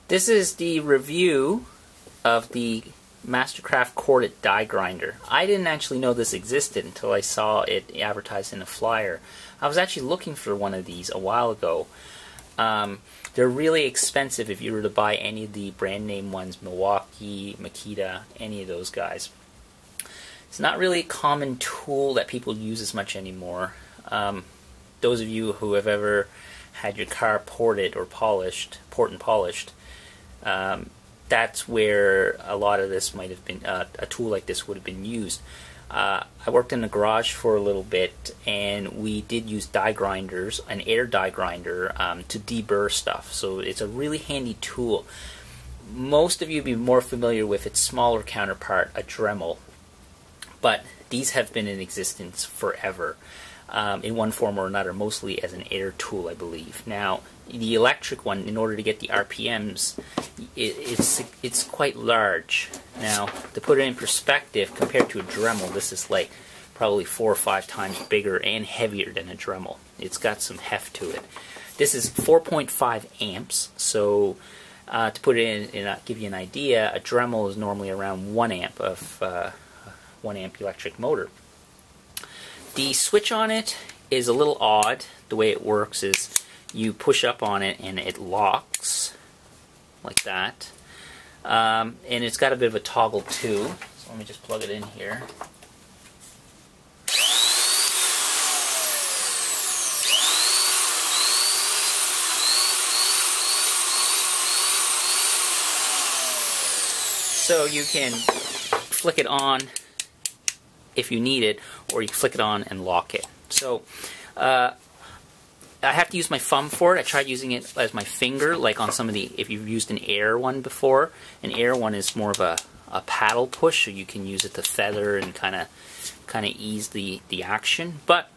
This is the review of the Mastercraft corded die grinder. I didn't actually know this existed until I saw it advertised in a flyer. I was actually looking for one of these a while ago. They're really expensive if you were to buy any of the brand name ones, Milwaukee, Makita, any of those guys. It's not really a common tool that people use as much anymore. Those of you who have ever had your car ported or polished, port and polished, that's where a lot of this might have been, a tool like this would have been used. I worked in the garage for a little bit, and we did use die grinders, an air die grinder, to deburr stuff. So it's a really handy tool. Most of you would be more familiar with its smaller counterpart, a Dremel, but these have been in existence forever. In one form or another, mostly as an air tool, I believe. Now, the electric one, in order to get the RPMs, it's quite large. Now, to put it in perspective, compared to a Dremel, this is like probably 4 or 5 times bigger and heavier than a Dremel. It's got some heft to it. This is 4.5 amps, so to put it in, give you an idea, a Dremel is normally around 1 amp of 1 amp electric motor. The switch on it is a little odd. The way it works is you push up on it and it locks like that. And it's got a bit of a toggle too. So let me just plug it in here. So you can flick it on if you need it, or you flick it on and lock it. So I have to use my thumb for it. I tried using it as my finger, like on some of the, if you've used an air one before. An air one is more of a paddle push, so you can use it to feather and kind of ease the action. But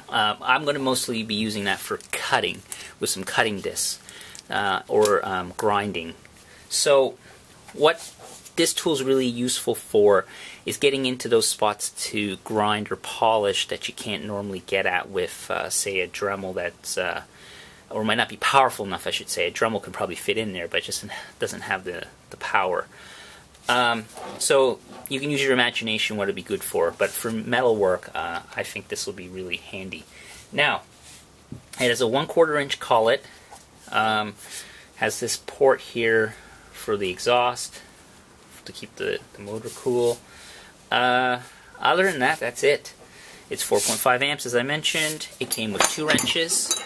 I'm going to mostly be using that for cutting with some cutting discs or grinding. So what this tool is really useful for is getting into those spots to grind or polish that you can't normally get at with, say, a Dremel that's, or might not be powerful enough, I should say. A Dremel can probably fit in there, but it just doesn't have the power. So you can use your imagination what it'd be good for, but for metal work, I think this will be really handy. Now, it has a 1/4 inch collet, has this port here for the exhaust, to keep the motor cool. Other than that, that's it. It's 4.5 amps, as I mentioned. It came with 2 wrenches.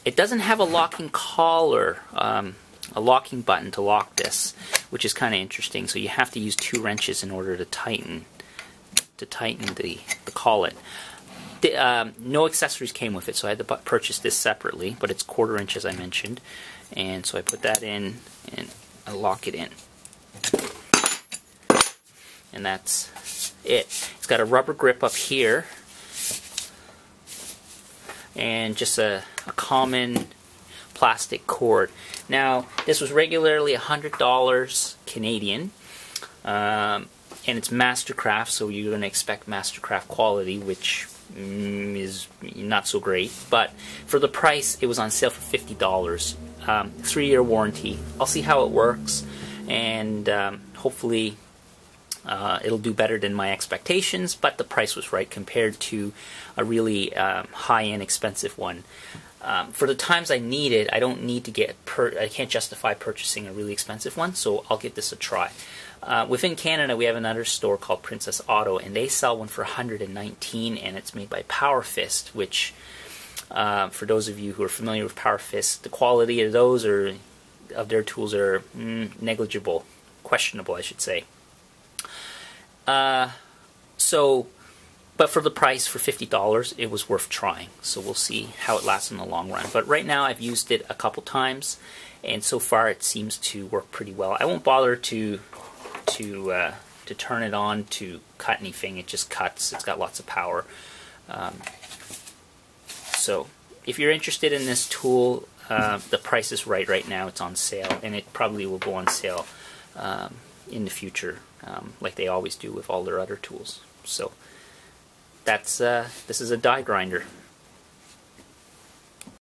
It doesn't have a locking collar, a locking button to lock this, which is kind of interesting. So you have to use 2 wrenches in order to tighten the collet. No accessories came with it, so I had to purchase this separately. But it's 1/4 inch, as I mentioned, and so I put that in and I lock it in. And that's it. It's got a rubber grip up here and just a common plastic cord. Now, this was regularly $100 Canadian, and it's Mastercraft, so you're going to expect Mastercraft quality, which is not so great. But for the price, it was on sale for $50. 3-year warranty. I'll see how it works, and hopefully it'll do better than my expectations, but the price was right compared to a really high-end expensive one. For the times I need it, I don't need to get I can't justify purchasing a really expensive one, so I'll give this a try. Within Canada, we have another store called Princess Auto, and they sell one for $119, and it's made by Power Fist, which for those of you who are familiar with Power Fist, the quality of those of their tools are negligible, questionable, I should say. But for the price, for $50, it was worth trying. So we'll see how it lasts in the long run. But right now, I've used it a couple times, and so far it seems to work pretty well. I won't bother to turn it on to cut anything. It just cuts. It's got lots of power. So if you're interested in this tool, the price is right now. It's on sale, and it probably will go on sale in the future, like they always do with all their other tools. So that's this is a die grinder.